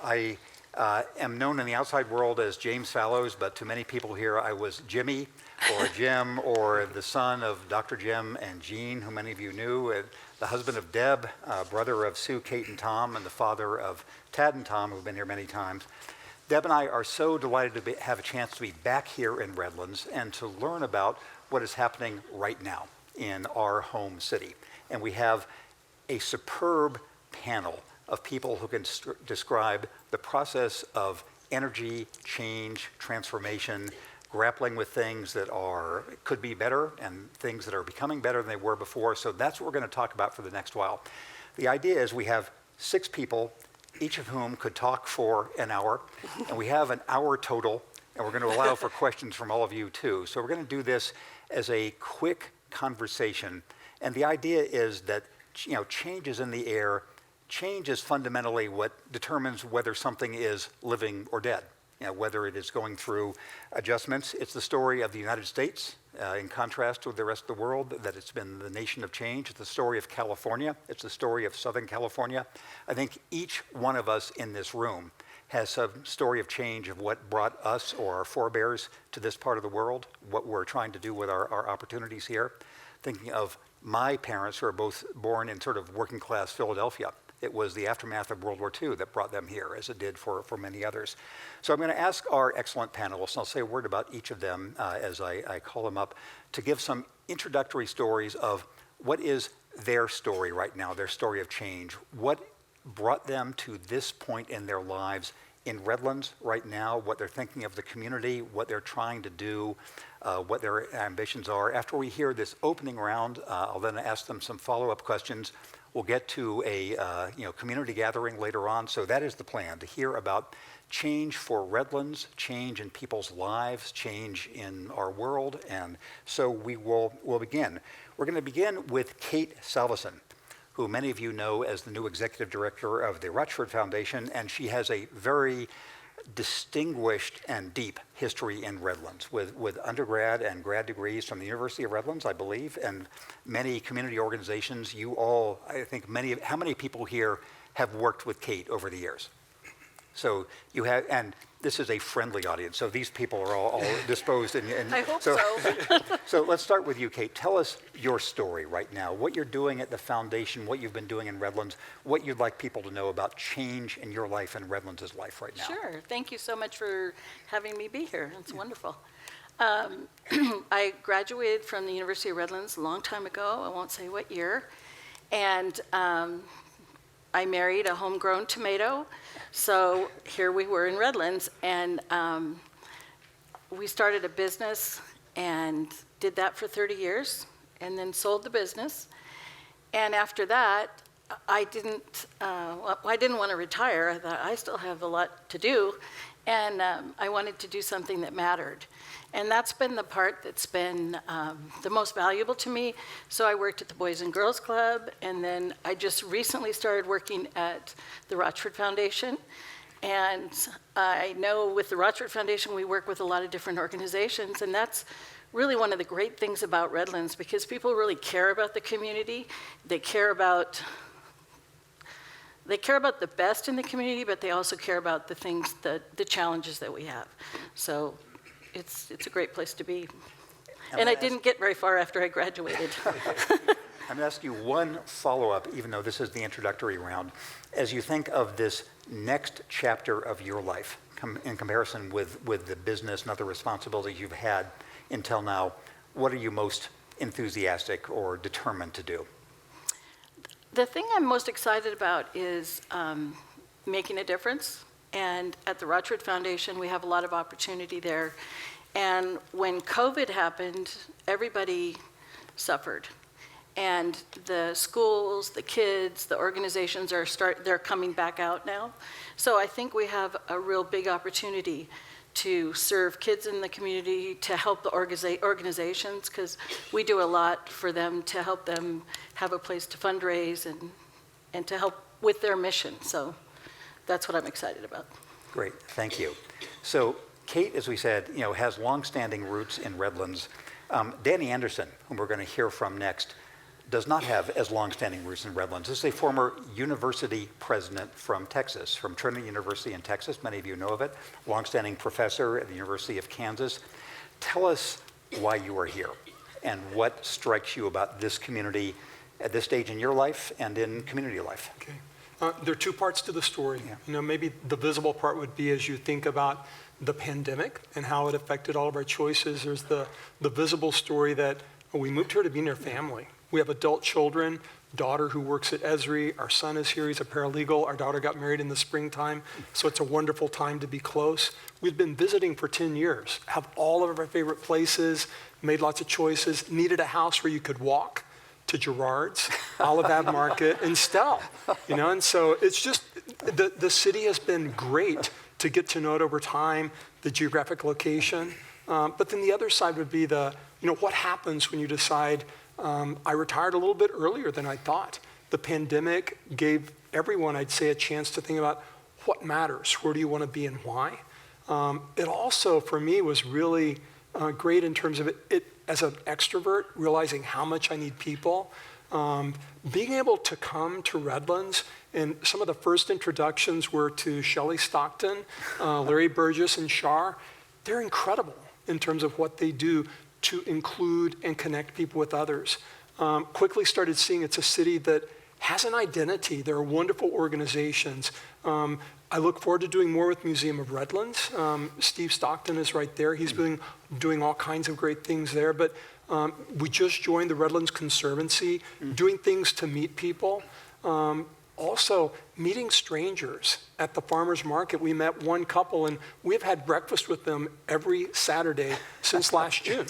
I am known in the outside world as James Fallows, but to many people here, I was Jimmy or Jim or the son of Dr. Jim and Jean, who many of you knew, the husband of Deb, brother of Sue, Kate, and Tom, and the father of Tad and Tom, who've been here many times. Deb and I are so delighted to have a chance to be back here in Redlands and to learn about what is happening right now in our home city. And we have a superb panel of people who can describe the process of energy, change, transformation, grappling with things that could be better and things that are becoming better than they were before. So that's what we're going to talk about for the next while. The idea is we have 6 people, each of whom could talk for an hour, and we have an hour total, and we're going to allow for questions from all of you too. So we're going to do this as a quick conversation, and the idea is that change is in the air. Change is fundamentally what determines whether something is living or dead. Whether it is going through adjustments. It's the story of the United States, in contrast to the rest of the world, that it's been the nation of change. It's the story of California. It's the story of Southern California. I think each one of us in this room has some story of change of what brought us or our forebears to this part of the world, what we're trying to do with our opportunities here. Thinking of my parents, who are both born in sort of working class Philadelphia. It was the aftermath of World War II that brought them here, as it did for many others. So I'm going to ask our excellent panelists, and I'll say a word about each of them as I call them up, to give some introductory stories of what is their story right now, their story of change. What brought them to this point in their lives in Redlands right now, what they're thinking of the community, what they're trying to do, what their ambitions are. After we hear this opening round, I'll then ask them some follow-up questions. We'll get to a community gathering later on. So that is the plan, to hear about change for Redlands, change in people's lives, change in our world. And so we'll begin. We're going to begin with Kate Salvesen, who many of you know as the new executive director of the Rochford Foundation, and she has a very distinguished and deep history in Redlands with undergrad and grad degrees from the University of Redlands, I believe, and many community organizations. You all, I think how many people here have worked with Kate over the years? So you have, and this is a friendly audience, so these people are all disposed. I hope so. So let's start with you, Kate. Tell us your story right now, what you're doing at the foundation, what you've been doing in Redlands, what you'd like people to know about change in your life and Redlands' life right now. Sure. Thank you so much for having me be here. It's wonderful. I graduated from the University of Redlands a long time ago. I won't say what year. And I married a homegrown tomato. So here we were in Redlands, and we started a business and did that for 30 years, and then sold the business. And after that, I didn't want to retire. I thought I still have a lot to do, and I wanted to do something that mattered. And that's been the part that's been the most valuable to me. So I worked at the Boys and Girls Club, and then I just recently started working at the Rochford Foundation. And I know with the Rochford Foundation, we work with a lot of different organizations, and that's really one of the great things about Redlands, because people really care about the community. They care about the best in the community, but they also care about the things, the challenges that we have. So it's a great place to be. And I didn't get very far after I graduated. I'm going to ask you one follow-up, even though this is the introductory round. As you think of this next chapter of your life, in comparison with the business and other responsibilities you've had until now, what are you most enthusiastic or determined to do? The thing I'm most excited about is making a difference. And at the Rochford Foundation, we have a lot of opportunity there. And when COVID happened, everybody suffered. And the schools, the kids, the organizations they're coming back out now. So I think we have a real big opportunity to serve kids in the community, to help the organizations, because we do a lot for them to help them have a place to fundraise and to help with their mission. So that's what I'm excited about. Great, thank you. So Kate, as we said, has longstanding roots in Redlands. Danny Anderson, whom we're going to hear from next, does not have as long-standing roots in Redlands. This is a former university president from Texas, from Trinity University in Texas. Many of you know of it. Long-standing professor at the University of Kansas. Tell us why you are here and what strikes you about this community at this stage in your life and in community life. Okay. There are two parts to the story. Yeah. Maybe the visible part would be as you think about the pandemic and how it affected all of our choices. There's the visible story that we moved here to be near family. We have adult children, daughter who works at Esri. Our son is here, he's a paralegal. Our daughter got married in the springtime, so it's a wonderful time to be close. We've been visiting for 10 years, have all of our favorite places, made lots of choices, needed a house where you could walk to Gerard's, Olive Ave Market, and Stell. And so it's just, the city has been great to get to know it over time, the geographic location. But then the other side would be what happens when you decide, I retired a little bit earlier than I thought. The pandemic gave everyone, I'd say, a chance to think about what matters, where do you want to be and why. It also, for me, was really great in terms of it as an extrovert, realizing how much I need people. Being able to come to Redlands, and some of the first introductions were to Shelley Stockton, Larry Burgess, and Shar. They're incredible in terms of what they do to include and connect people with others. Quickly started seeing it's a city that has an identity. There are wonderful organizations. I look forward to doing more with Museum of Redlands. Steve Stockton is right there. He's doing all kinds of great things there. But we just joined the Redlands Conservancy, doing things to meet people. Also, meeting strangers at the farmer's market. We met one couple, and we've had breakfast with them every Saturday since last June.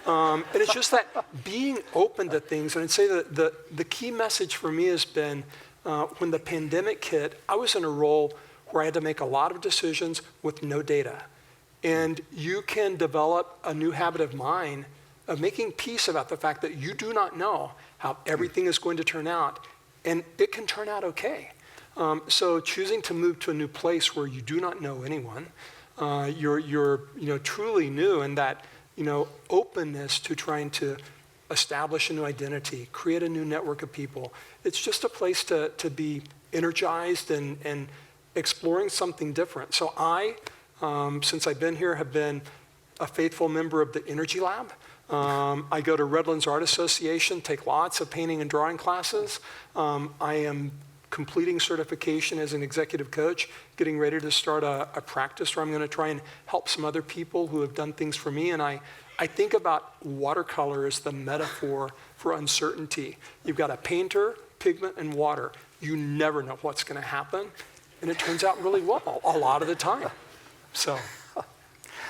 And it's just that being open to things. And I'd say that the key message for me has been when the pandemic hit, I was in a role where I had to make a lot of decisions with no data. And you can develop a new habit of mind of making peace about the fact that you do not know how everything is going to turn out. And it can turn out okay. So choosing to move to a new place where you do not know anyone, you're truly new, and that openness to trying to establish a new identity, create a new network of people. It's just a place to be energized and exploring something different. So I, since I've been here, have been a faithful member of the Energy Lab. I go to Redlands Art Association, take lots of painting and drawing classes. I am completing certification as an executive coach, getting ready to start a practice where I'm going to try and help some other people who have done things for me. And I think about watercolor as the metaphor for uncertainty. You've got a painter, pigment, and water. You never know what's going to happen. And it turns out really well a lot of the time. So,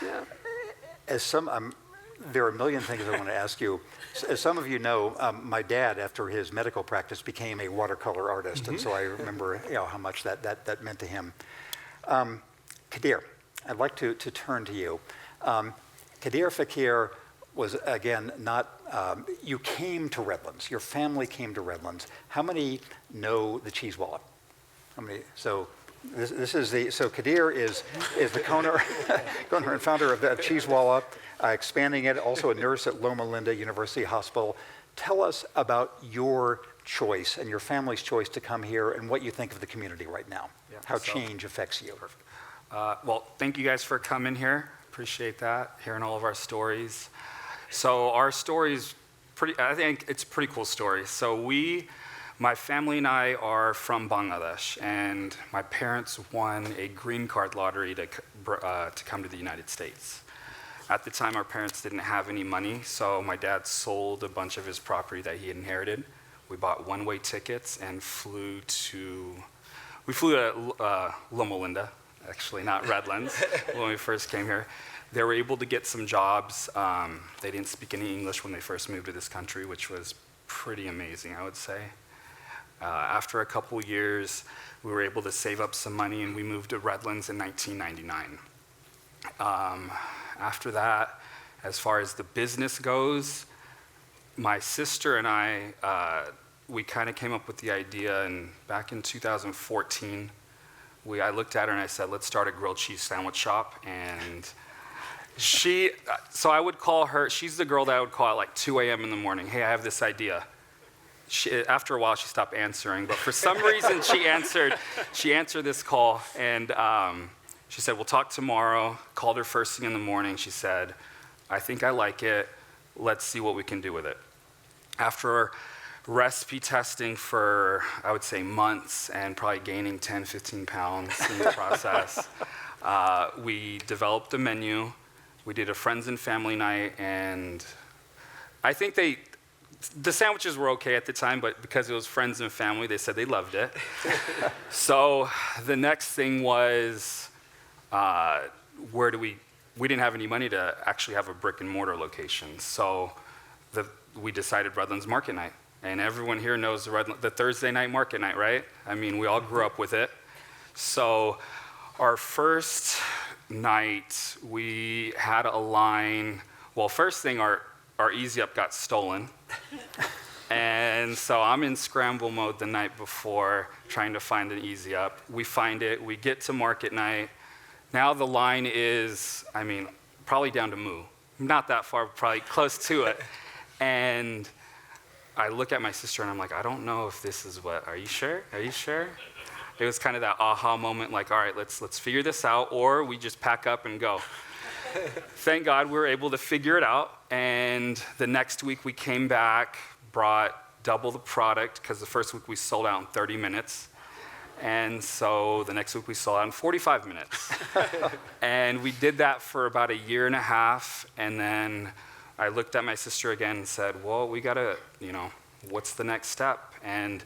yeah. There are a million things I want to ask you. As some of you know, my dad, after his medical practice, became a watercolor artist, and so I remember how much that meant to him. Kadir, I'd like to turn to you. Kadir Fakir was, again, not, you came to Redlands, your family came to Redlands. How many know the Cheesewalla? How many? So Kadir is the owner and founder of Cheesewalla, expanding it, also a nurse at Loma Linda University Hospital. Tell us about your choice and your family's choice to come here and what you think of the community right now, how change affects you. Perfect. Well, thank you guys for coming here. Appreciate that, hearing all of our stories. So our story's I think it's a pretty cool story. So my family and I are from Bangladesh, and my parents won a green card lottery to come to the United States. At the time, our parents didn't have any money, so my dad sold a bunch of his property that he inherited. We bought one-way tickets and flew to Loma Linda, actually, not Redlands, when we first came here. They were able to get some jobs. They didn't speak any English when they first moved to this country, which was pretty amazing, I would say. After a couple years, we were able to save up some money, and we moved to Redlands in 1999. After that, as far as the business goes, my sister and I, we kind of came up with the idea, and back in 2014, I looked at her and I said, let's start a grilled cheese sandwich shop. And so I would call her, she's the girl that I would call at like 2 a.m. in the morning. Hey, I have this idea. after a while, she stopped answering. But for some reason, she answered this call, and she said, "We'll talk tomorrow." Called her first thing in the morning. She said, "I think I like it. Let's see what we can do with it." After recipe testing for, I would say, months and probably gaining 10, 15 pounds in the process, we developed a menu. We did a friends and family night, and I think the sandwiches were okay at the time, but because it was friends and family, they said they loved it. So the next thing was, we didn't have any money to actually have a brick and mortar location. So we decided Redlands Market Night. And everyone here knows the Thursday night market night, right? I mean, we all grew up with it. So our first night, we had a line. Well, first thing, our Easy Up got stolen. And so I'm in scramble mode the night before, trying to find an Easy Up. We find it. We get to market night. Now the line is, I mean, probably down to Moo. Not that far, probably close to it. And I look at my sister and I'm like, I don't know if this is what, are you sure? Are you sure? It was kind of that aha moment, like, all right, let's figure this out, or we just pack up and go. Thank God we were able to figure it out. And the next week we came back, brought double the product, because the first week we sold out in 30 minutes. And so the next week we sold out in 45 minutes. And we did that for about a year and a half, and then I looked at my sister again and said, well, we gotta, what's the next step? And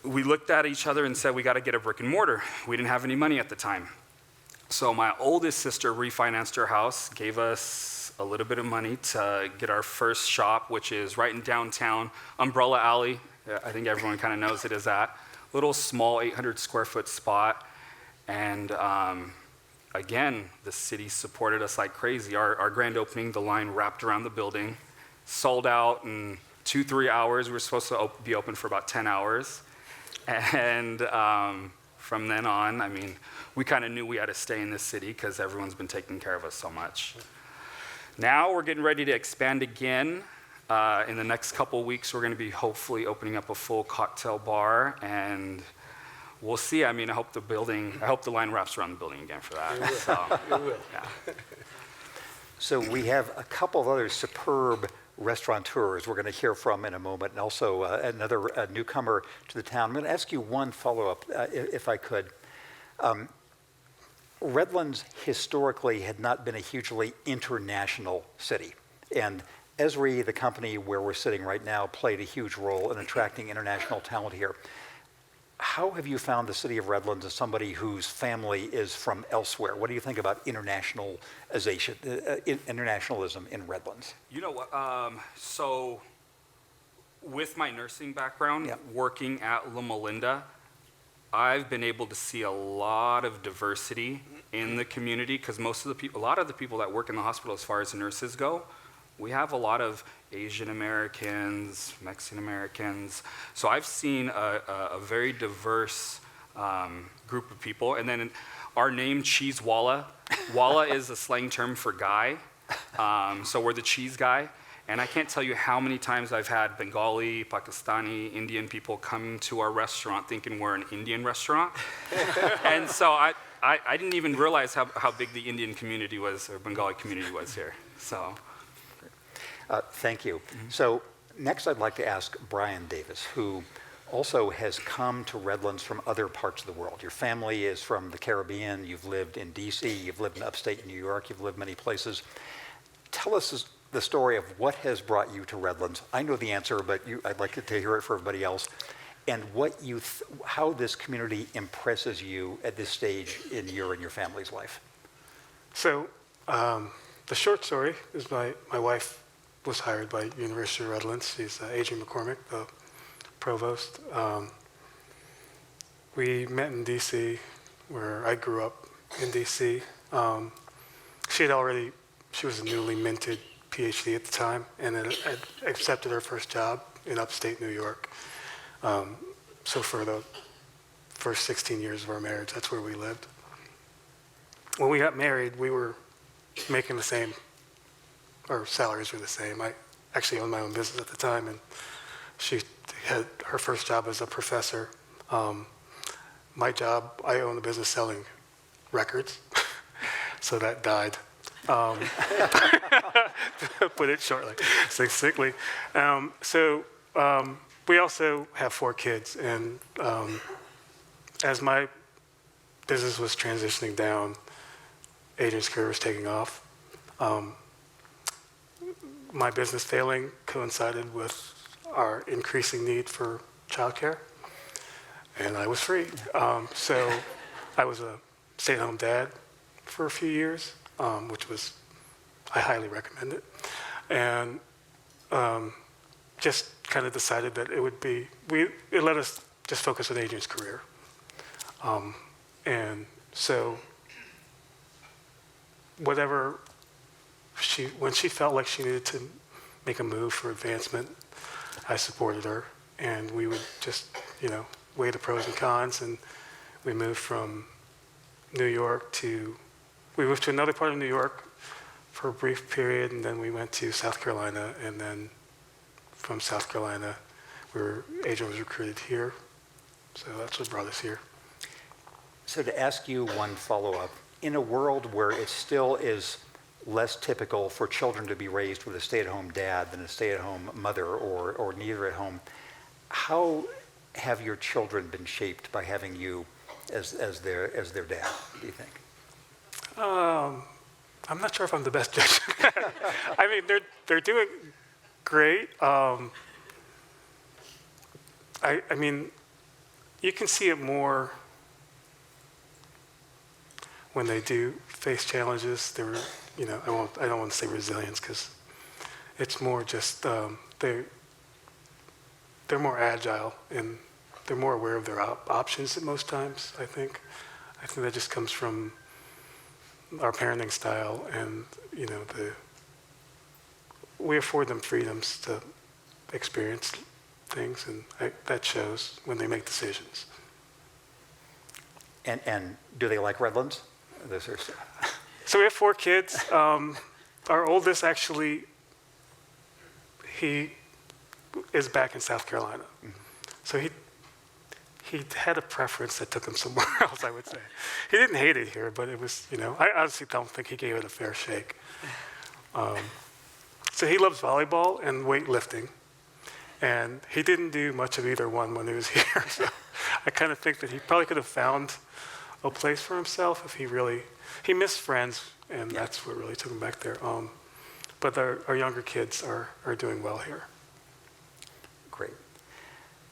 we looked at each other and said, we gotta get a brick and mortar. We didn't have any money at the time. So my oldest sister refinanced her house, gave us a little bit of money to get our first shop, which is right in downtown, Umbrella Alley. I think everyone kind of knows it as that. Little small 800 square foot spot. And again, the city supported us like crazy. Our grand opening, the line wrapped around the building, sold out in 2-3 hours. We were supposed to be open for about 10 hours. And from then on, I mean, we kind of knew we had to stay in this city because everyone's been taking care of us so much. Now we're getting ready to expand again. In the next couple of weeks, we're going to be hopefully opening up a full cocktail bar, and we'll see. I mean, I hope the line wraps around the building again for that. It will. Yeah. So we have a couple of other superb restaurateurs we're going to hear from in a moment, and also another newcomer to the town. I'm going to ask you one follow-up, if I could. Redlands historically had not been a hugely international city, and Esri, the company where we're sitting right now, played a huge role in attracting international talent here. How have you found the city of Redlands as somebody whose family is from elsewhere? What do you think about internationalization, internationalism in Redlands? You know what? So with my nursing background, working at Loma Linda, I've been able to see a lot of diversity in the community, because a lot of the people that work in the hospital, as far as nurses go, we have a lot of Asian Americans, Mexican Americans. So I've seen a very diverse group of people. And then our name, Cheesewalla. Walla is a slang term for guy. So we're the cheese guy. And I can't tell you how many times I've had Bengali, Pakistani, Indian people come to our restaurant thinking we're an Indian restaurant. And so I didn't even realize how big the Indian community was, or Bengali community was here. So. Thank you. So next I'd like to ask Brian Davis, who also has come to Redlands from other parts of the world. Your family is from the Caribbean, you've lived in DC, you've lived in upstate New York, you've lived many places. Tell us the story of what has brought you to Redlands. I know the answer, but I'd like to hear it for everybody else. And how this community impresses you at this stage in your and your family's life. So the short story is my wife was hired by University of Redlands. She's Adrian McCormick, the provost. We met in DC, where I grew up in DC. She was a newly minted PhD at the time, and had accepted her first job in upstate New York. So for the first 16 years of our marriage, that's where we lived. When we got married, we were making the same, our salaries were the same. I actually owned my own business at the time, and She had her first job as a professor. My job, I own a business selling records, so that died. To put it shortly, succinctly. We also have 4 kids, and as my business was transitioning down, Adrian's career was taking off. My business failing coincided with our increasing need for childcare, and I was free. So I was a stay-at-home dad for a few years, which was, I highly recommend it. And just kind of decided that it would be, it let us just focus on Adrian's career. And so whatever when she felt like she needed to make a move for advancement, I supported her, and we would just, weigh the pros and cons, and we moved from New York we moved to another part of New York for a brief period, and then we went to South Carolina, and then from South Carolina, Adrian was recruited here, so that's what brought us here. So to ask you one follow-up, in a world where it still is less typical for children to be raised with a stay-at-home dad than a stay-at-home mother or neither at home, how have your children been shaped by having you as their dad, do you think? I'm not sure if I'm the best judge. I mean, they're doing great. I mean, you can see it more when they do face challenges. I don't want to say resilience, because it's more just they're more agile, and they're more aware of their options at most times. I think that just comes from our parenting style, and we afford them freedoms to experience things, and that shows when they make decisions. And do they like Redlands? So we have 4 kids. Our oldest, actually, he is back in South Carolina. Mm-hmm. So he had a preference that took him somewhere else, I would say. He didn't hate it here, but it was, I honestly don't think he gave it a fair shake. So he loves volleyball and weightlifting, and he didn't do much of either one when he was here. So I kind of think that he probably could have found a place for himself if he missed friends, and that's what really took him back there. But our younger kids are doing well here. Great.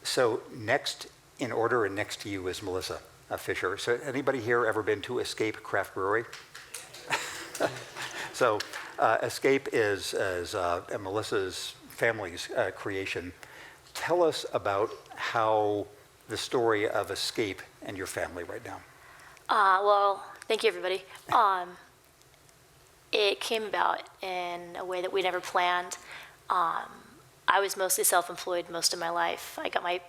So next in order and next to you is Melissa Fisher. So anybody here ever been to Escape Craft Brewery? So Escape is Melissa's family's creation. Tell us about how the story of Escape and your family right now. Well, thank you, everybody. It came about in a way that we never planned. I was mostly self-employed most of my life. I got my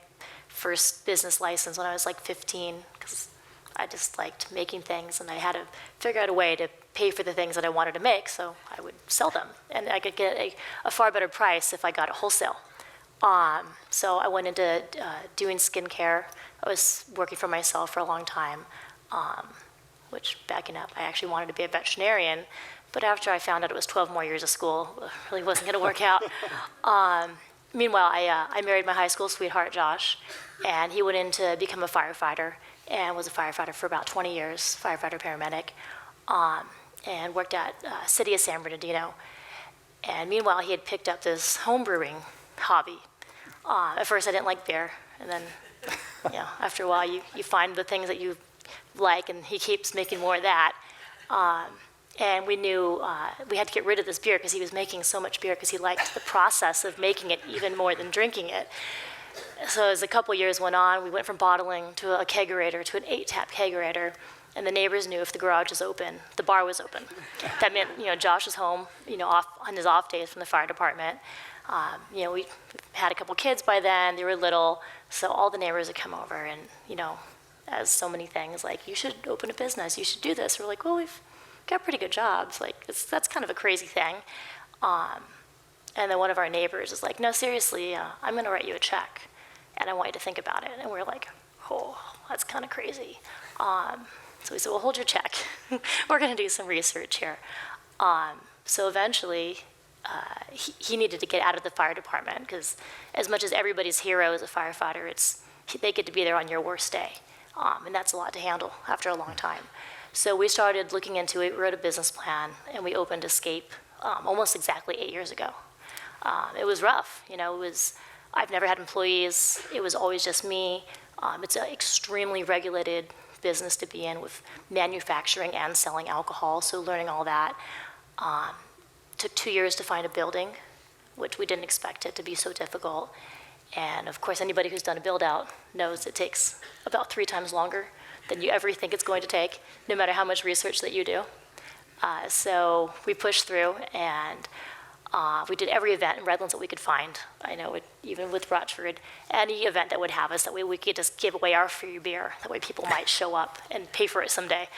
first business license when I was like 15, because I just liked making things, and I had to figure out a way to pay for the things that I wanted to make, so I would sell them. And I could get a far better price if I got it wholesale. So I went into doing skincare. I was working for myself for a long time. Which, backing up, I actually wanted to be a veterinarian, but after I found out it was 12 more years of school, it really wasn't going to work out. Meanwhile, I married my high school sweetheart, Josh, and he went in to become a firefighter, and was a firefighter for about 20 years, firefighter paramedic, and worked at City of San Bernardino. And meanwhile, he had picked up this home brewing hobby. At first, I didn't like beer, and then, after a while, you find the things that you like, and he keeps making more of that. And we knew we had to get rid of this beer because he was making so much beer because he liked the process of making it even more than drinking it. So as a couple years went on, we went from bottling to a kegerator to an 8-tap kegerator, and the neighbors knew if the garage was open, the bar was open. That meant, Josh was home, off on his off days from the fire department. We had a couple kids by then, they were little, so all the neighbors would come over and, as so many things, like, you should open a business, you should do this. We're like, well, we've got pretty good jobs. Like, that's kind of a crazy thing. And then one of our neighbors is like, no, seriously, I'm going to write you a check, and I want you to think about it. And we're like, oh, that's kind of crazy. So we said, well, hold your check. We're going to do some research here. So eventually, he needed to get out of the fire department, because as much as everybody's hero is a firefighter, they get to be there on your worst day. And that's a lot to handle after a long time. So we started looking into it, wrote a business plan, and we opened Escape almost exactly 8 years ago. It was rough, I've never had employees. It was always just me. It's an extremely regulated business to be in, with manufacturing and selling alcohol, so learning all that. Took 2 years to find a building, which we didn't expect it to be so difficult. And of course, anybody who's done a build out knows it takes about 3 times longer than you ever think it's going to take, no matter how much research that you do. So we pushed through, and we did every event in Redlands that we could find. I know, even with Rochford, any event that would have us, that way we could just give away our free beer. That way people might show up and pay for it someday.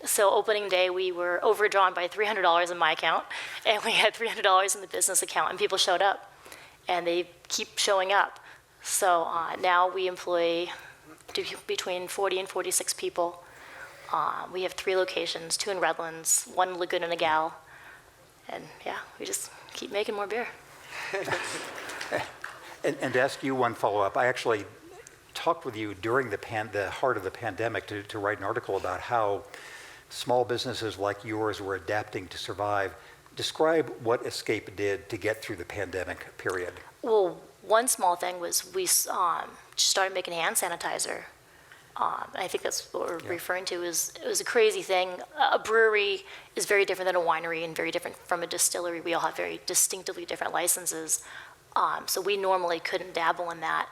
So opening day, we were overdrawn by $300 in my account, and we had $300 in the business account, and people showed up, and they keep showing up. So now we employ between 40 and 46 people. We have 3 locations, 2 in Redlands, 1 in Laguna Niguel, and yeah, we just keep making more beer. And to ask you one follow-up, I actually talked with you during the heart of the pandemic to write an article about how small businesses like yours were adapting to survive. Describe what Escape did to get through the pandemic period. Well, one small thing was we started making hand sanitizer. I think that's what we're referring to. It was a crazy thing. A brewery is very different than a winery and very different from a distillery. We all have very distinctively different licenses. So we normally couldn't dabble in that.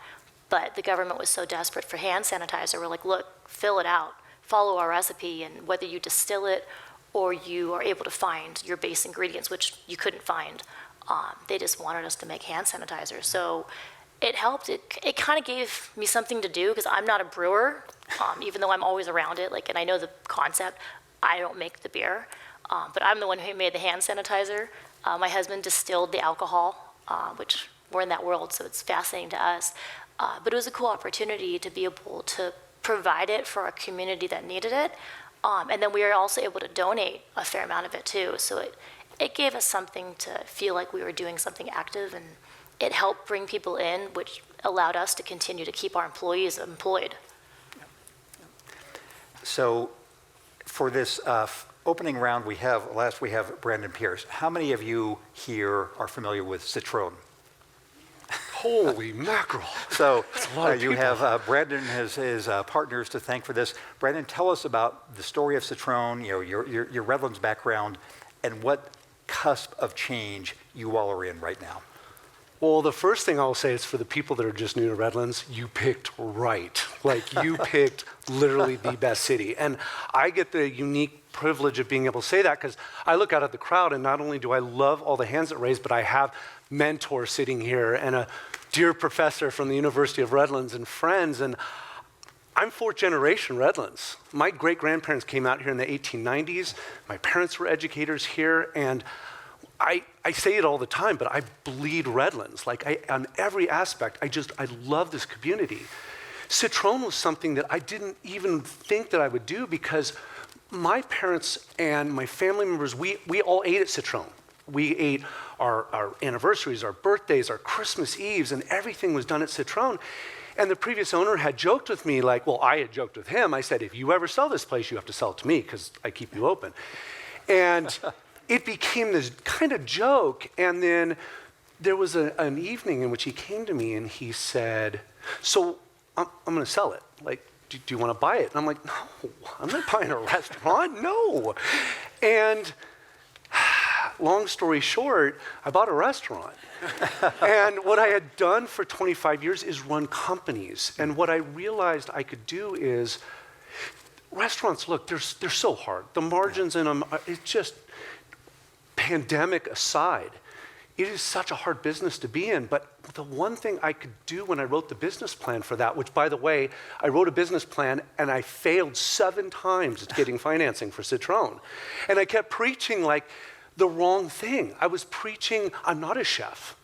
But the government was so desperate for hand sanitizer, we're like, look, fill it out, follow our recipe, and whether you distill it or you are able to find your base ingredients, which you couldn't find, they just wanted us to make hand sanitizer. So it helped. It kind of gave me something to do, because I'm not a brewer, even though I'm always around it, and I know the concept. I don't make the beer, but I'm the one who made the hand sanitizer. My husband distilled the alcohol, which we're in that world, so it's fascinating to us. But it was a cool opportunity to be able to provide it for a community that needed it. And then we were also able to donate a fair amount of it too. So it gave us something to feel like we were doing something active, and it helped bring people in, which allowed us to continue to keep our employees employed. So for this opening round, we have Brandon Pearce. How many of you here are familiar with Citrone? Holy mackerel. So a lot of you people. have Brandon and his partners to thank for this. Brandon, tell us about the story of Citrone, your Redlands background, and what cusp of change you all are in right now. Well, the first thing I'll say is, for the people that are just new to Redlands, you picked right. Like, you picked literally the best city. And I get the unique privilege of being able to say that, because I look out at the crowd, and not only do I love all the hands that raised, but I have mentors sitting here and a dear professor from the University of Redlands and friends. And I'm 4th generation Redlands. My great-grandparents came out here in the 1890s. My parents were educators here, and I say it all the time, but I bleed Redlands. On every aspect, I love this community. Citrone was something that I didn't even think that I would do, because my parents and my family members, we all ate at Citrone. We ate our anniversaries, our birthdays, our Christmas Eves, and everything was done at Citrone. And the previous owner had joked with me, I had joked with him. I said, if you ever sell this place, you have to sell it to me, because I keep you open. And it became this kind of joke. And then there was an evening in which he came to me and he said, so I'm going to sell it. Do you want to buy it? And I'm like, no, I'm not buying a restaurant. No. And long story short, I bought a restaurant. And what I had done for 25 years is run companies. And what I realized I could do is, restaurants, look, they're so hard. The margins in them, it's just, pandemic aside, it is such a hard business to be in. But the one thing I could do when I wrote the business plan for that, which, by the way, I wrote a business plan and I failed 7 times at getting financing for Citrone. And I kept preaching, the wrong thing. I was preaching, I'm not a chef.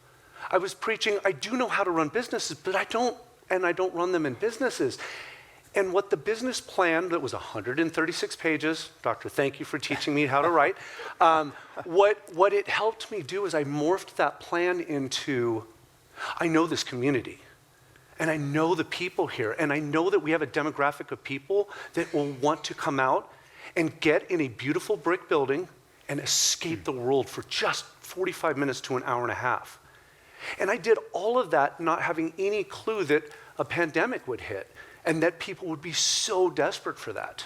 I was preaching, I do know how to run businesses, but I don't run them in businesses. And what the business plan that was 136 pages, Doctor, thank you for teaching me how to write. What it helped me do is I morphed that plan into, I know this community, and I know the people here, and I know that we have a demographic of people that will want to come out and get in a beautiful brick building and escape the world for just 45 minutes to an hour and a half. And I did all of that not having any clue that a pandemic would hit and that people would be so desperate for that.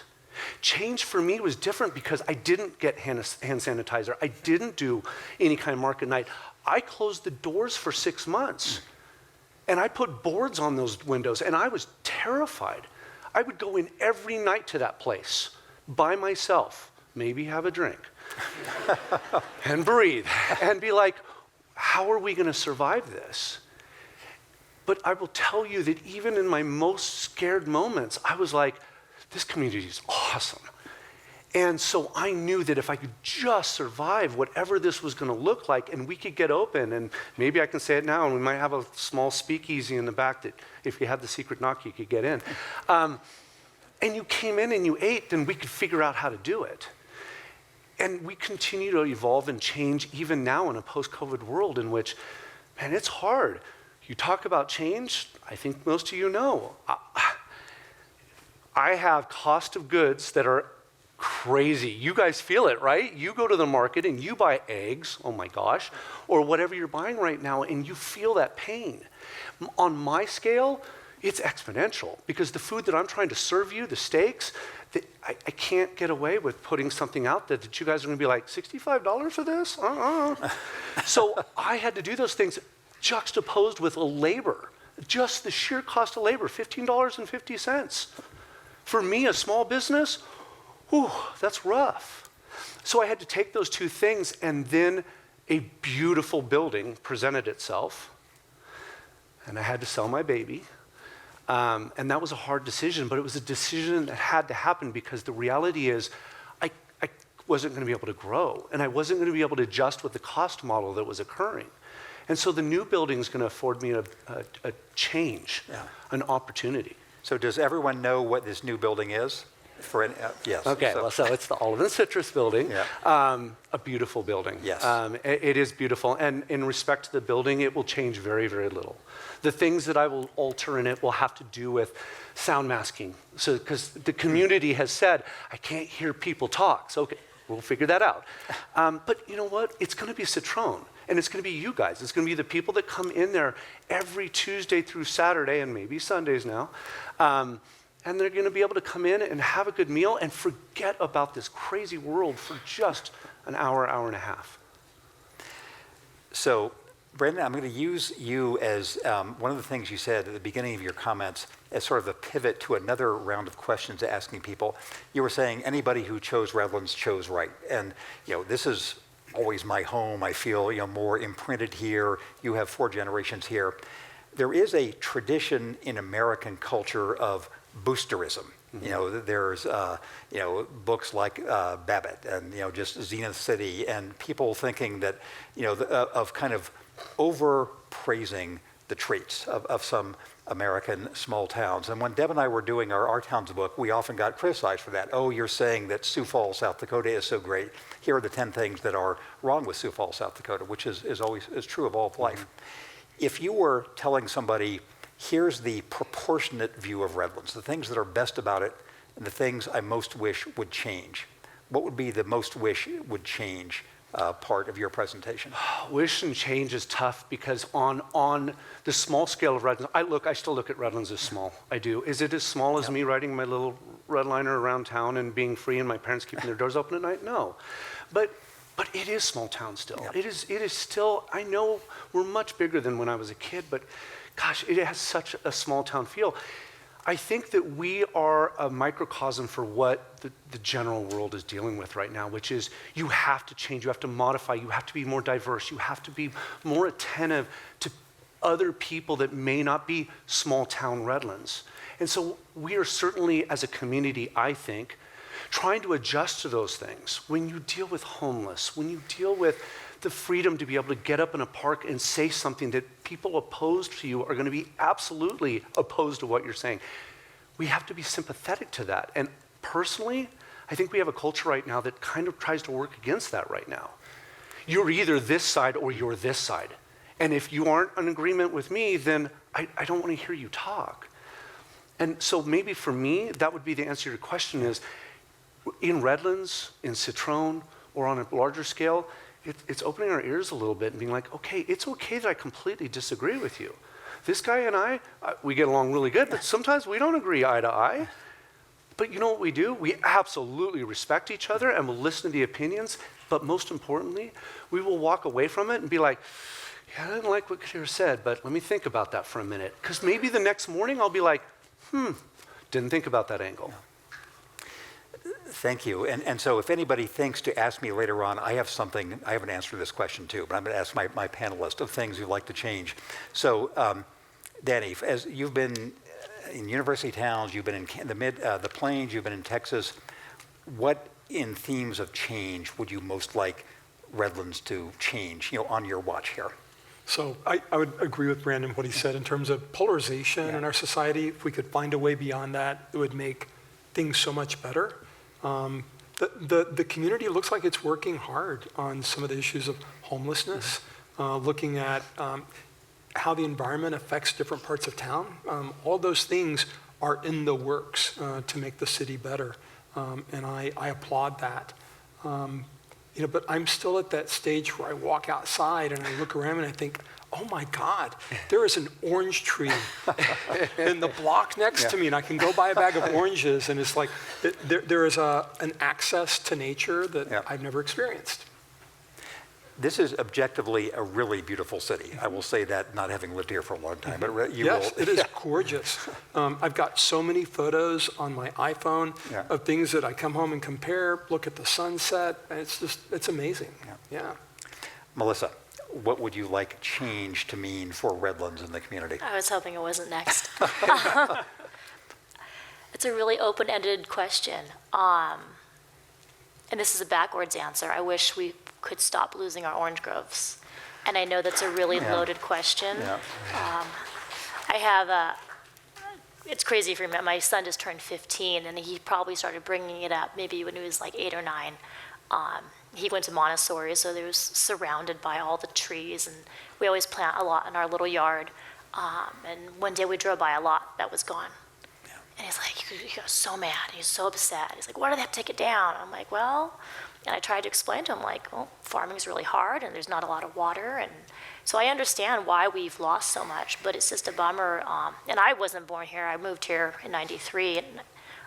Change for me was different because I didn't get hand sanitizer. I didn't do any kind of market night. I closed the doors for 6 months. And I put boards on those windows, and I was terrified. I would go in every night to that place by myself, maybe have a drink, and breathe, and be like, how are we going to survive this? But I will tell you that even in my most scared moments, I was like, this community is awesome. And so I knew that if I could just survive whatever this was going to look like, and we could get open, and maybe I can say it now, and we might have a small speakeasy in the back that if you had the secret knock, you could get in. And you came in and you ate, then we could figure out how to do it. And we continue to evolve and change even now in a post-COVID world in which, man, it's hard. You talk about change, I think most of you know. I have cost of goods that are crazy. You guys feel it, right? You go to the market and you buy eggs, oh my gosh, or whatever you're buying right now, and you feel that pain. On my scale, it's exponential because the food that I'm trying to serve you, the steaks, I can't get away with putting something out there that you guys are going to be like, $65 for this? So I had to do those things juxtaposed with labor, just the sheer cost of labor, $15.50. For me, a small business, whew, that's rough. So I had to take those two things, and then a beautiful building presented itself, and I had to sell my baby. And that was a hard decision, but it was a decision that had to happen because the reality is I wasn't going to be able to grow, and I wasn't going to be able to adjust with the cost model that was occurring. And so the new building is going to afford me a change, an opportunity. So does everyone know what this new building is? Yes. Okay, so it's the Olive and Citrus building, a beautiful building. Yes. It is beautiful, and in respect to the building, it will change very, very little. The things that I will alter in it will have to do with sound masking. So, because the community has said, I can't hear people talk. So, okay, we'll figure that out. But you know what? It's going to be Citrone, and it's going to be you guys. It's going to be the people that come in there every Tuesday through Saturday, and maybe Sundays now. And they're going to be able to come in and have a good meal and forget about this crazy world for just an hour, hour and a half. So, Brandon, I'm going to use you as one of the things you said at the beginning of your comments as sort of a pivot to another round of questions asking people. You were saying anybody who chose Redlands chose right. And, this is always my home. I feel, more imprinted here. You have 4 generations here. There is a tradition in American culture of boosterism. There's books like Babbitt and just Zenith City, and people thinking that of kind of overpraising the treats of some American small towns. And when Deb and I were doing our Towns book, we often got criticized for that. Oh, you're saying that Sioux Falls, South Dakota is so great. Here are the 10 things that are wrong with Sioux Falls, South Dakota, which is always true of all of life. If you were telling somebody, here's the proportionate view of Redlands, the things that are best about it and the things I most wish would change, what would be the most wish would change part of your presentation? Wish and change is tough because on the small scale of Redlands, I still look at Redlands as small. I do. Is it as small as me riding my little redliner around town and being free and my parents keeping their doors open at night? No. But it is small town still. Yeah. It is still, I know we're much bigger than when I was a kid, but gosh, it has such a small town feel. I think that we are a microcosm for what the general world is dealing with right now, which is you have to change, you have to modify, you have to be more diverse, you have to be more attentive to other people that may not be small town Redlands. And so we are certainly, as a community, I think, trying to adjust to those things. When you deal with homeless, when you deal with the freedom to be able to get up in a park and say something that people opposed to you are going to be absolutely opposed to what you're saying, we have to be sympathetic to that. And personally, I think we have a culture right now that kind of tries to work against that right now. You're either this side or you're this side. And if you aren't in agreement with me, then I don't want to hear you talk. And so maybe for me, that would be the answer to your question is, in Redlands, in Citrone, or on a larger scale, it's opening our ears a little bit and being like, okay, it's okay that I completely disagree with you. This guy and I, we get along really good, but sometimes we don't agree eye to eye. But you know what we do? We absolutely respect each other and we'll listen to the opinions, but most importantly, we will walk away from it and be like, yeah, I didn't like what Kadir said, but let me think about that for a minute. Because maybe the next morning I'll be like, didn't think about that angle. Thank you. And so if anybody thinks to ask me later on, I have an answer to this question too, but I'm going to ask my panelist of things you'd like to change. So, Danny, as you've been in university towns, you've been in the Plains, you've been in Texas, what in themes of change would you most like Redlands to change, on your watch here? So I would agree with Brandon what he said in terms of polarization in our society. If we could find a way beyond that, it would make things so much better. The community looks like it's working hard on some of the issues of homelessness, looking at how the environment affects different parts of town. All those things are in the works to make the city better, and I applaud that. But I'm still at that stage where I walk outside and I look around and I think, oh my God, there is an orange tree in the block next to me, and I can go buy a bag of oranges, and it's like there is an access to nature that I've never experienced. This is objectively a really beautiful city. I will say that, not having lived here for a long time. But It is gorgeous. I've got so many photos on my iPhone of things that I come home and compare, look at the sunset, and it's amazing. Yeah. Melissa, what would you like change to mean for Redlands in the community? I was hoping it wasn't next. It's a really open-ended question. And this is a backwards answer. I wish we could stop losing our orange groves. And I know that's a really loaded question. I have it's crazy for me. My son just turned 15, and he probably started bringing it up maybe when he was like 8 or 9. He went to Montessori, so there was surrounded by all the trees, and we always plant a lot in our little yard. And one day we drove by a lot that was gone. And he's like, he got so mad, he's so upset. He's like, why do they have to take it down? I'm like, well, and I tried to explain to him, like, well, farming is really hard and there's not a lot of water. And so I understand why we've lost so much, but it's just a bummer. And I wasn't born here. I moved here in '93, and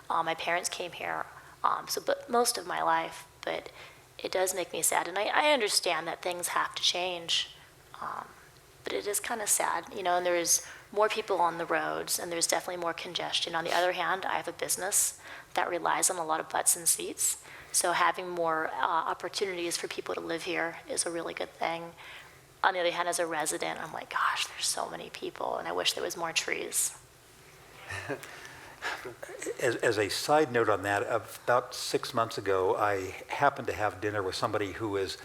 my parents came here, but most of my life. But it does make me sad. And I understand that things have to change, but it is kind of sad, and there's more people on the roads, and there's definitely more congestion. On the other hand, I have a business that relies on a lot of butts and seats, so having more opportunities for people to live here is a really good thing. On the other hand, as a resident, I'm like, gosh, there's so many people, and I wish there was more trees. As a side note on that, about 6 months ago, I happened to have dinner with somebody who is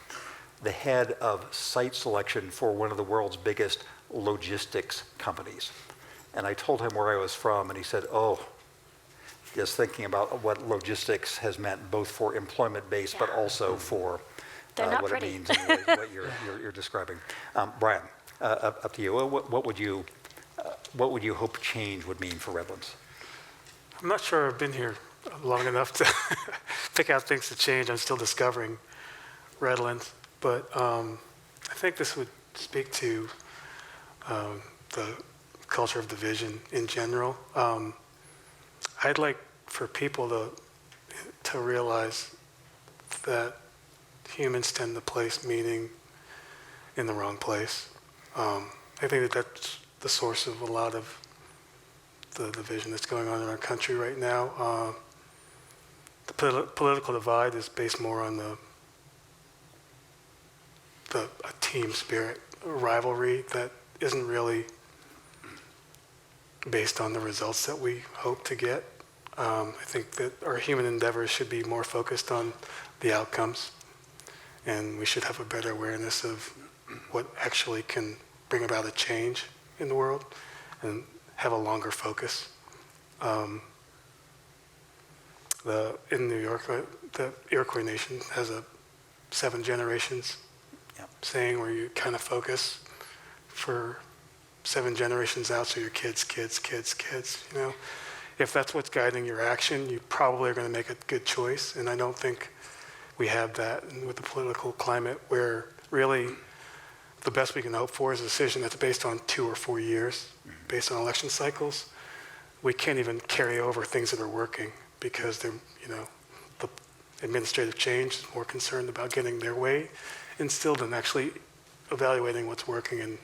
the head of site selection for one of the world's biggest logistics companies. And I told him where I was from, and he said, oh, just thinking about what logistics has meant both for employment base, but also for what it means and what you're describing. Brian, up to you. What would you hope change would mean for Redlands? I'm not sure I've been here long enough to pick out things to change. I'm still discovering Redlands. But I think this would speak to the culture of division in general. I'd like for people to realize that humans tend to place meaning in the wrong place. I think that's the source of a lot of the division that's going on in our country right now. The political divide is based more on a team spirit, a rivalry that isn't really based on the results that we hope to get. I think that our human endeavors should be more focused on the outcomes, and we should have a better awareness of what actually can bring about a change in the world and have a longer focus. In New York, the Iroquois Nation has a 7 generations saying where you kind of focus for 7 generations out, so your kids, you know. If that's what's guiding your action, you probably are going to make a good choice, and I don't think we have that with the political climate where really the best we can hope for is a decision that's based on 2 or 4 years, based on election cycles. We can't even carry over things that are working because they're, you know, the administrative change is more concerned about getting their way instilled than actually evaluating what's working and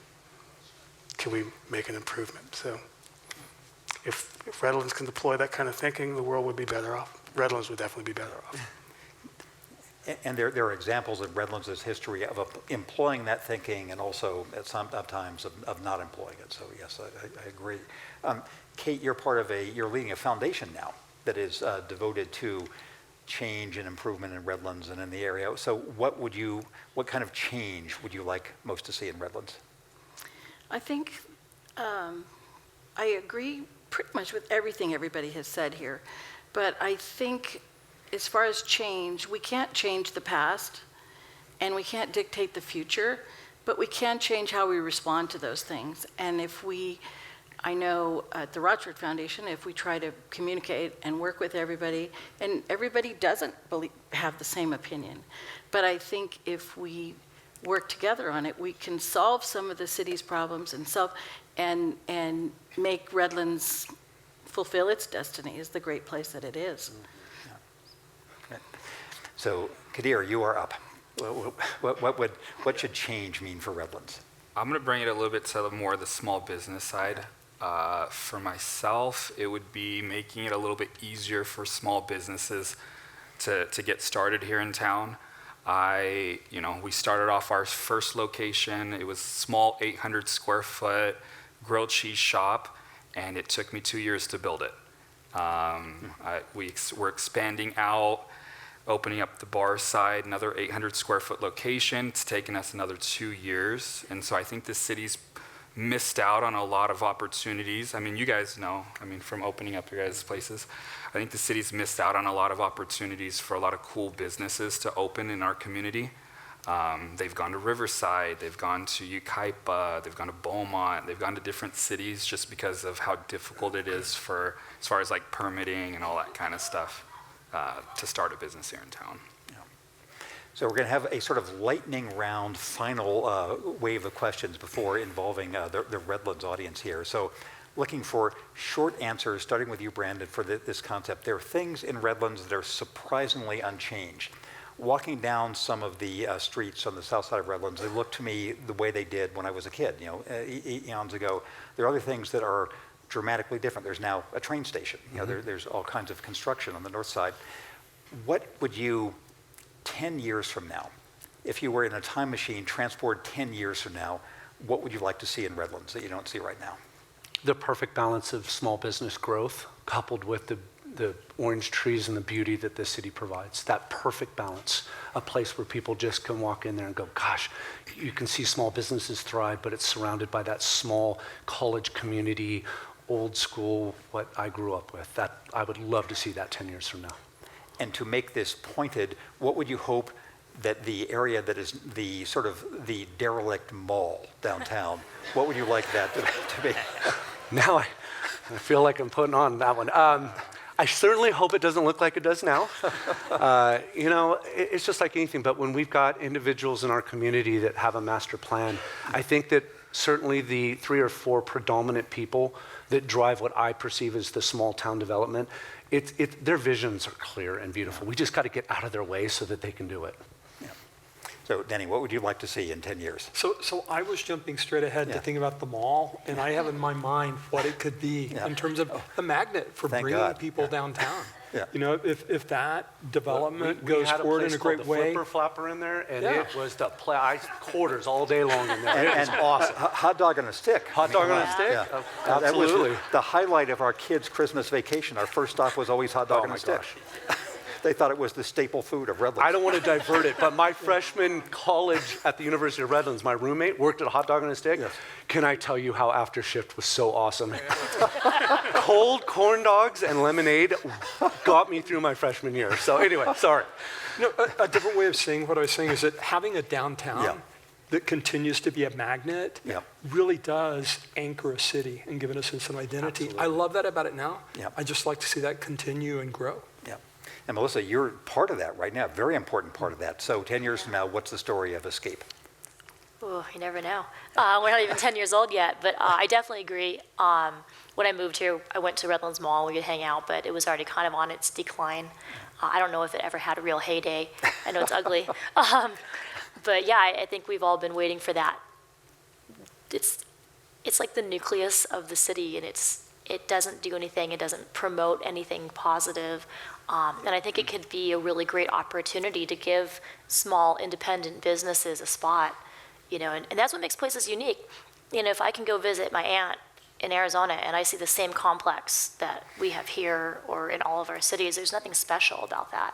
can we make an improvement. So if Redlands can deploy that kind of thinking, the world would be better off. Redlands would definitely be better off. And there are examples in Redlands' history of employing that thinking and also at times of not employing it. So yes, I agree. Kate, you're leading a foundation now that is devoted to change and improvement in Redlands and in the area. So what kind of change would you like most to see in Redlands? I think I agree pretty much with everything everybody has said here, but I think as far as change, we can't change the past and we can't dictate the future, but we can change how we respond to those things. And I know at the Rochford Foundation, if we try to communicate and work with everybody, and everybody doesn't have the same opinion, but I think if we work together on it, we can solve some of the city's problems and make Redlands fulfill its destiny as the great place that it is. Yeah. So, Kadir, you are up. What should change mean for Redlands? I'm going to bring it a little bit to more of the small business side. For myself, it would be making it a little bit easier for small businesses to get started here in town. We started off our first location. It was a small 800 square foot grilled cheese shop, and it took me 2 years to build it. We're expanding out, opening up the bar side, another 800 square foot location. It's taken us another 2 years. And so I think the city's missed out on a lot of opportunities. I mean, you guys know, from opening up your guys' places, I think the city's missed out on a lot of opportunities for a lot of cool businesses to open in our community. They've gone to Riverside, they've gone to Yucaipa, they've gone to Beaumont, they've gone to different cities just because of how difficult it is as far as like permitting and all that kind of stuff to start a business here in town. So we're going to have a sort of lightning round final wave of questions before involving the Redlands audience here. So looking for short answers, starting with you, Brandon, for this concept. There are things in Redlands that are surprisingly unchanged. Walking down some of the streets on the south side of Redlands, they look to me the way they did when I was a kid, eons ago. There are other things that are dramatically different. There's now a train station. There's all kinds of construction on the north side. What would you, 10 years from now, if you were in a time machine, transport 10 years from now, what would you like to see in Redlands that you don't see right now? The perfect balance of small business growth coupled with the orange trees and the beauty that the city provides. That perfect balance, a place where people just can walk in there and go, gosh, you can see small businesses thrive, but it's surrounded by that small college community, old school, what I grew up with. That I would love to see that 10 years from now. And to make this pointed, what would you hope that the area that is the sort of the derelict mall downtown, what would you like that to be? Now I feel like I'm putting on that one. I certainly hope it doesn't look like it does now. It's just like anything, but when we've got individuals in our community that have a master plan, I think that certainly the 3 or 4 predominant people that drive what I perceive as the small town development, their visions are clear and beautiful. We just got to get out of their way so that they can do it. Yeah. So Denny, what would you like to see in 10 years? So I was jumping straight ahead Yeah. to think about the mall, and I have in my mind what it could be Yeah. in terms of a magnet for Thank bringing God. people Yeah. downtown. Yeah. You know, if that development We goes had forward in place a great called way. the Flipper Flapper in there, and Yeah. it was the quarters all day long in there. It was awesome. Hot dog on a stick. Hot dog on a stick? Yeah. Oh, That was absolutely. the highlight of our kids' Christmas vacation. Our first stop was always hot dog Oh on my a stick. gosh. They thought it was the staple food of Redlands. I don't want to divert it, but my freshman college at the University of Redlands, my roommate worked at a hot dog on a stick. Yes. Can I tell you how after shift was so awesome? Cold corn dogs and lemonade got me through my freshman year. So anyway, sorry. No, a different way of saying what I was saying is that having a downtown Yeah. that continues to be a magnet Yeah. really does anchor a city and give it a sense of identity. I love that about it now. Yeah. I just like to see that continue and grow. Yeah. And Melissa, you're part of that right now, very important part of that. So 10 years from now, what's the story of Escape? Oh, you never know. We're not even 10 years old yet, but I definitely agree. When I moved here, I went to Redlands Mall. We could hang out, but it was already kind of on its decline. I don't know if it ever had a real heyday. I know it's ugly. But yeah, I think we've all been waiting for that. It's like the nucleus of the city, and it doesn't do anything. It doesn't promote anything positive. And I think it could be a really great opportunity to give small independent businesses a spot, you know, and that's what makes places unique. You know, if I can go visit my aunt in Arizona and I see the same complex that we have here or in all of our cities, there's nothing special about that.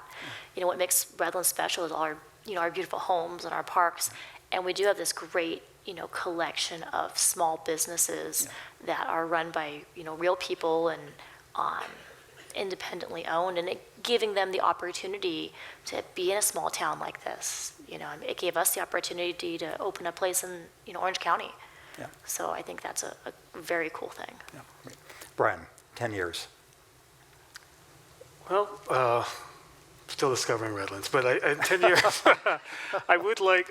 You know, what makes Redlands special is all our, you know, our beautiful homes and our parks. And we do have this great, you know, collection of small businesses that are run by, you know, real people and independently owned, and giving them the opportunity to be in a small town like this. You know, it gave us the opportunity to open a place in, you know, Orange County. Yeah. So I think that's a very cool thing. Yeah. Brian, 10 years. Well, still discovering Redlands, but in 10 years, I would like,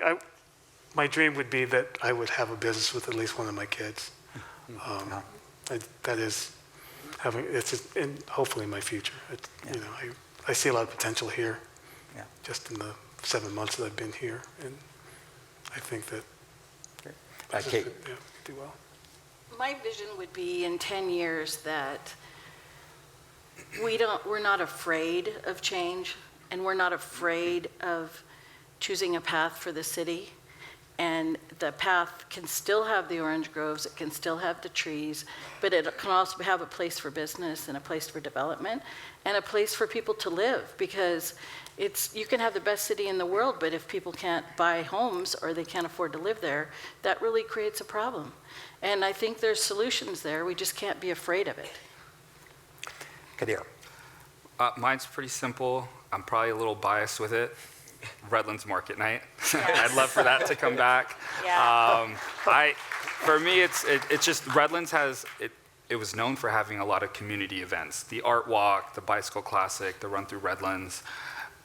my dream would be that I would have a business with at least one of my kids. That is having, hopefully in my future. You know, I see a lot of potential here, just in the 7 months that I've been here, and I think that Kate. do well. My vision would be in 10 years that we're not afraid of change, and we're not afraid of choosing a path for the city. And the path can still have the orange groves, it can still have the trees, but it can also have a place for business and a place for development and a place for people to live, because you can have the best city in the world, but if people can't buy homes or they can't afford to live there, that really creates a problem. And I think there's solutions there, we just can't be afraid of it. Kadir. Mine's pretty simple. I'm probably a little biased with it. Redlands Market Night. I'd love for that to come back. Yeah. For me, it's just Redlands has it was known for having a lot of community events. The Art Walk, the Bicycle Classic, the Run Through Redlands,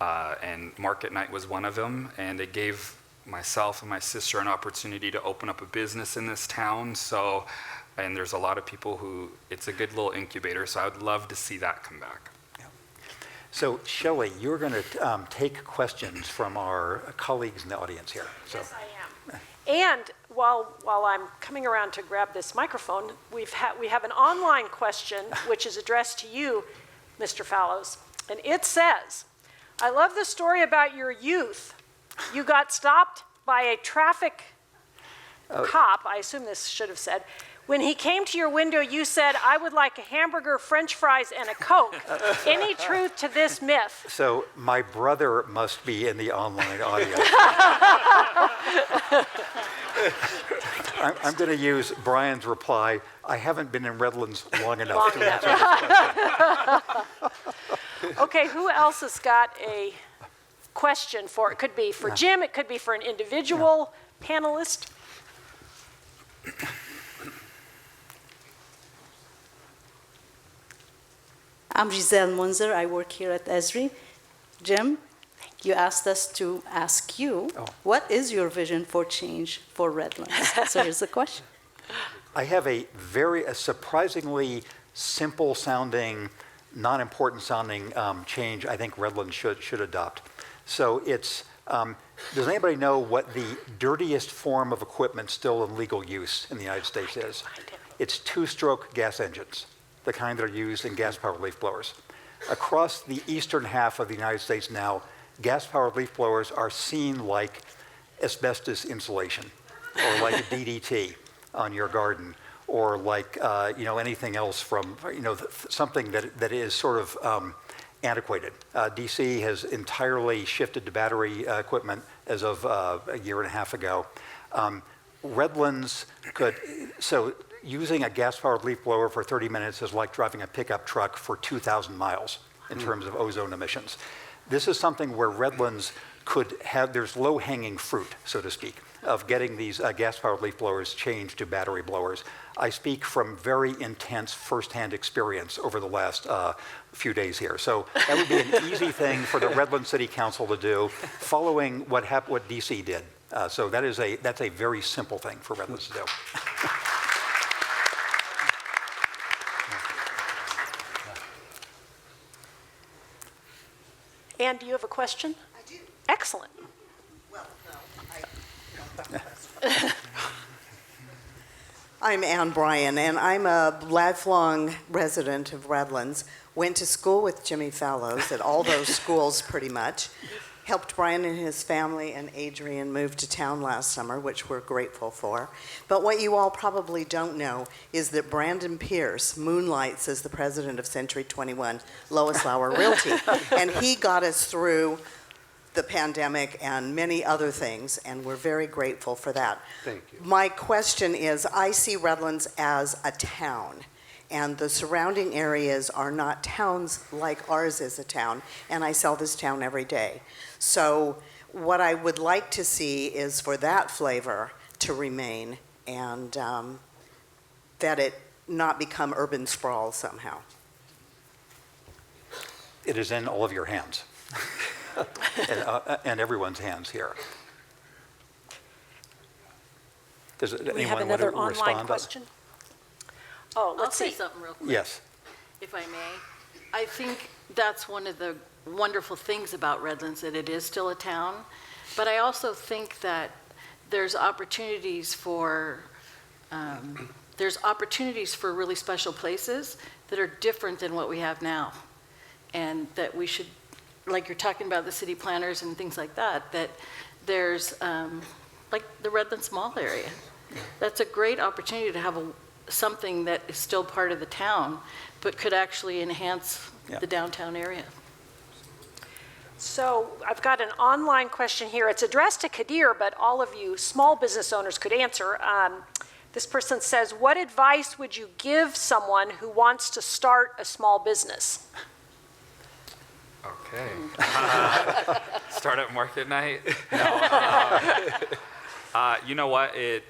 and Market Night was one of them. And it gave myself and my sister an opportunity to open up a business in this town. So, and there's a lot of people who, it's a good little incubator. So I would love to see that come back. So Shelley, you're going to take questions from our colleagues in the audience here. So. Yes, I am. And while I'm coming around to grab this microphone, we have an online question which is addressed to you, Mr. Fallows. And it says, I love the story about your youth. You got stopped by a traffic cop, I assume this should have said. When he came to your window, you said, I would like a hamburger, French fries, and a Coke. Any truth to this myth? So my brother must be in the online audience. I'm going to use Brian's reply. I haven't been in Redlands long enough to answer this question. Okay, who else has got a question for, it could be for Jim, it could be for an individual panelist. I'm Giselle Munzer. I work here at Esri. Jim, you asked us to ask you, what is your vision for change for Redlands? So here's the question. I have a surprisingly simple sounding, non-important sounding change I think Redlands should adopt. So it's Does anybody know what the dirtiest form of equipment still in legal use in the United States is? It's two-stroke gas engines, the kind that are used in gas-powered leaf blowers. Across the eastern half of the United States now, gas-powered leaf blowers are seen like asbestos insulation, or like a DDT on your garden, or like anything else from something that is sort of antiquated. DC has entirely shifted to battery equipment as of a year and a half ago. Redlands so using a gas-powered leaf blower for 30 minutes is like driving a pickup truck for 2,000 miles in terms of ozone emissions. This is something where Redlands there's low-hanging fruit, so to speak, of getting these gas-powered leaf blowers changed to battery blowers. I speak from very intense firsthand experience over the last few days here. So that would be an easy thing for the Redlands City Council to do, following what DC did. So that's a very simple thing for Redlands to do. Ann, do you have a question? I do. Excellent. Well, no, I don't have a question. I'm Ann Bryan, and I'm a lifelong resident of Redlands. Went to school with Jimmy Fallows at all those schools pretty much. Helped Brian and his family and Adrian move to town last summer, which we're grateful for. But what you all probably don't know is that Brandon Pearce moonlights as the president of Century 21 Lois Lauer Realty. And he got us through the pandemic and many other things, and we're very grateful for that. Thank you. My question is, I see Redlands as a town, and the surrounding areas are not towns like ours is a town, and I sell this town every day. So what I would like to see is for that flavor to remain, and that it not become urban sprawl somehow. It is in all of your hands. and everyone's hands here. Does anyone We have want another to online respond? question. Oh, I'll let's say see. something real quick. Yes. If I may. I think that's one of the wonderful things about Redlands, that it is still a town. But I also think that there's opportunities for really special places that are different than what we have now. And that we should, like you're talking about the city planners and things like that, that there's like the Redlands Mall area. That's a great opportunity to have something that is still part of the town, but could actually enhance the downtown area. So I've got an online question here. It's addressed to Kadir, but all of you small business owners could answer. This person says, what advice would you give someone who wants to start a small business? Okay. Start at market night? No. You know what? It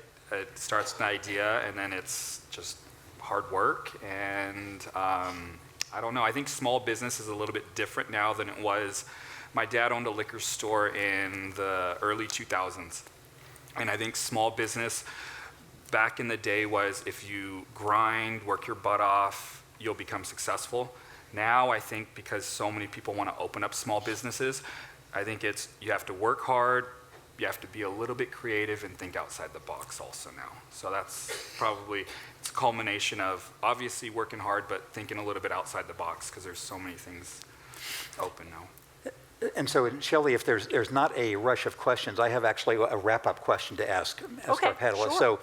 starts an idea, and then it's just hard work. And I don't know. I think small business is a little bit different now than it was. My dad owned a liquor store in the early 2000s. And I think small business back in the day was if you grind, work your butt off, you'll become successful. Now, I think because so many people want to open up small businesses, I think you have to work hard, you have to be a little bit creative and think outside the box also now. So that's probably, it's a culmination of obviously working hard, but thinking a little bit outside the box because there's so many things open now. And so, Shelley, if there's not a rush of questions, I have actually a wrap-up question to ask our panelists. Sure. So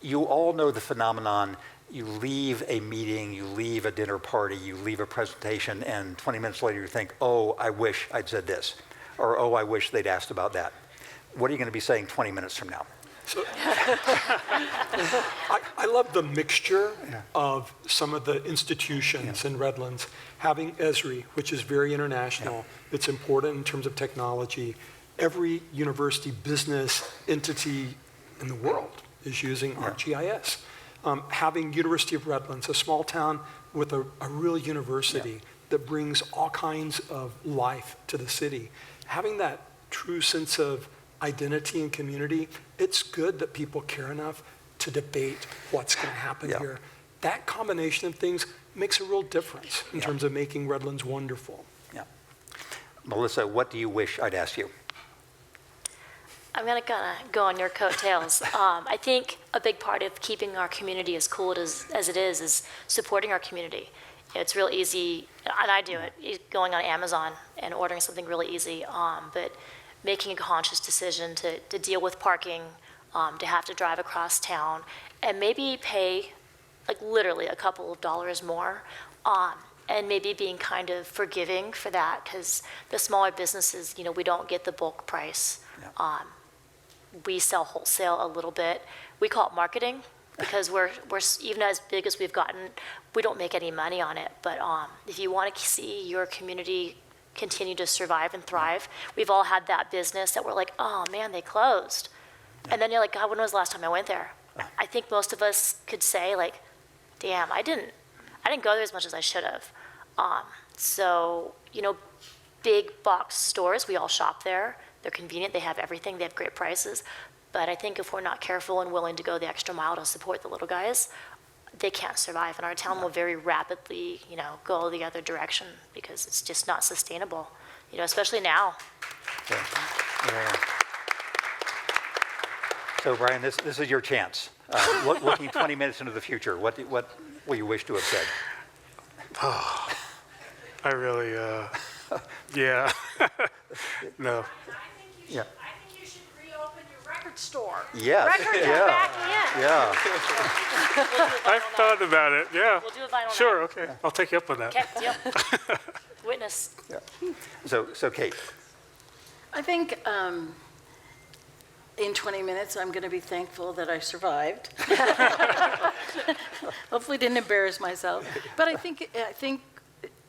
you all know the phenomenon. You leave a meeting, you leave a dinner party, you leave a presentation, and 20 minutes later you think, oh, I wish I'd said this, or oh, I wish they'd asked about that. What are you going to be saying 20 minutes from now? So, I love the mixture of some of the institutions in Redlands. Having Esri, which is very international, it's important in terms of technology. Every university business entity in the world is using ArcGIS. Having University of Redlands, a small town with a real university that brings all kinds of life to the city. Having that true sense of identity and community, it's good that people care enough to debate what's going to happen here. That combination of things makes a real difference in terms of making Redlands wonderful. Yeah. Melissa, what do you wish I'd asked you? I'm gonna go on your coattails. I think a big part of keeping our community as cool as it is supporting our community. It's real easy, and I do it, going on Amazon and ordering something really easy, but making a conscious decision to deal with parking, to have to drive across town, and maybe pay, like literally a couple of dollars more, and maybe being kind of forgiving for that, because the smaller businesses, we don't get the bulk price. We sell wholesale a little bit. We call it marketing, because we're even as big as we've gotten, we don't make any money on it. But if you want to see your community continue to survive and thrive, we've all had that business that we're like, oh man, they closed. And then you're like, God, when was the last time I went there? I think most of us could say like, damn, I didn't go there as much as I should have. So, big box stores, we all shop there. They're convenient, they have everything, they have great prices. But I think if we're not careful and willing to go the extra mile to support the little guys, they can't survive. And our town will very rapidly, go the other direction, because it's just not sustainable, especially now. Yeah. So Brian, this is your chance. Looking 20 minutes into the future, what will you wish to have said? I really, yeah. No. Yeah. I think you should reopen your record store. Yes. Records are back in. Yeah. I've thought about it, yeah. We'll do a vinyl night. Sure, okay. I'll take you up on that. Okay, deal. Witness. So Kate. I think in 20 minutes, I'm going to be thankful that I survived. Hopefully didn't embarrass myself. But I think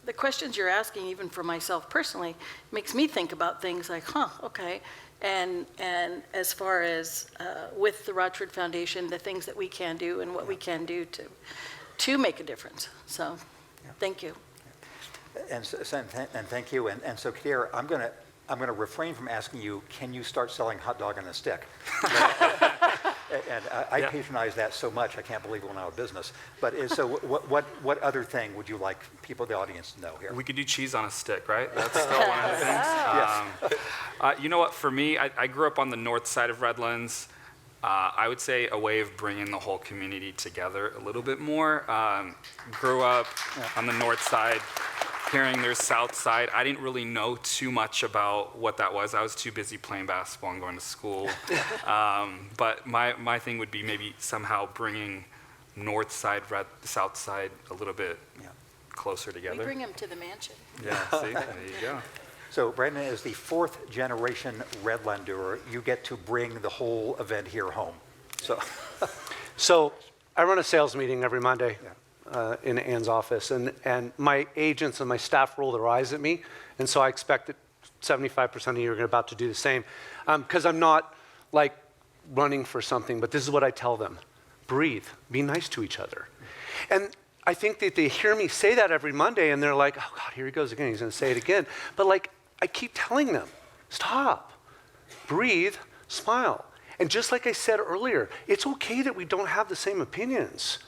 the questions you're asking, even for myself personally, makes me think about things like, okay. And as far as with the Rochford Foundation, the things that we can do and what we can do to make a difference. So thank you. And thank you. And so Kadir, I'm going to refrain from asking you, can you start selling hot dog on a stick? And I patronize that so much, I can't believe it went out of business. But so what other thing would you like people, the audience, to know here? We could do cheese on a stick, right? That's still one of the things. You know what, for me, I grew up on the north side of Redlands. I would say a way of bringing the whole community together a little bit more. Grew up on the north side, hearing their south side. I didn't really know too much about what that was. I was too busy playing basketball and going to school. But my thing would be maybe somehow bringing north side, south side a little bit closer together. We bring them to the mansion. Yeah, see, there you go. So Brandon, as the fourth generation Redlander, you get to bring the whole event here home. So I run a sales meeting every Monday in Ann's office, and my agents and my staff roll their eyes at me, and so I expect that 75% of you are about to do the same, because I'm not like running for something, but this is what I tell them: breathe, be nice to each other. And I think that they hear me say that every Monday, and they're like, oh God, here he goes again, he's gonna say it again. But like, I keep telling them, stop, breathe, smile. And just like I said earlier, it's okay that we don't have the same opinions,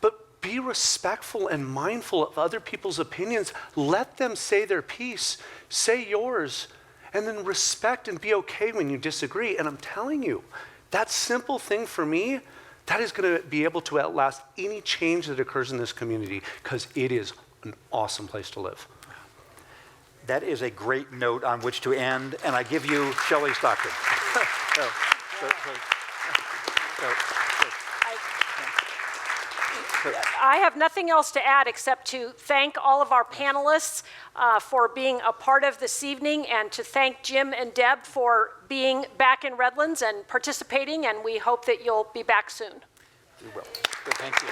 but be respectful and mindful of other people's opinions. Let them say their piece, say yours, and then respect and be okay when you disagree. And I'm telling you, that simple thing for me, that is gonna be able to outlast any change that occurs in this community, because it is an awesome place to live. that is a great note on which to end, and I give you Shelley Stockton. I have nothing else to add except to thank all of our panelists for being a part of this evening, and to thank Jim and Deb for being back in Redlands and participating, and we hope that you'll be back soon. We will. Good, thank you.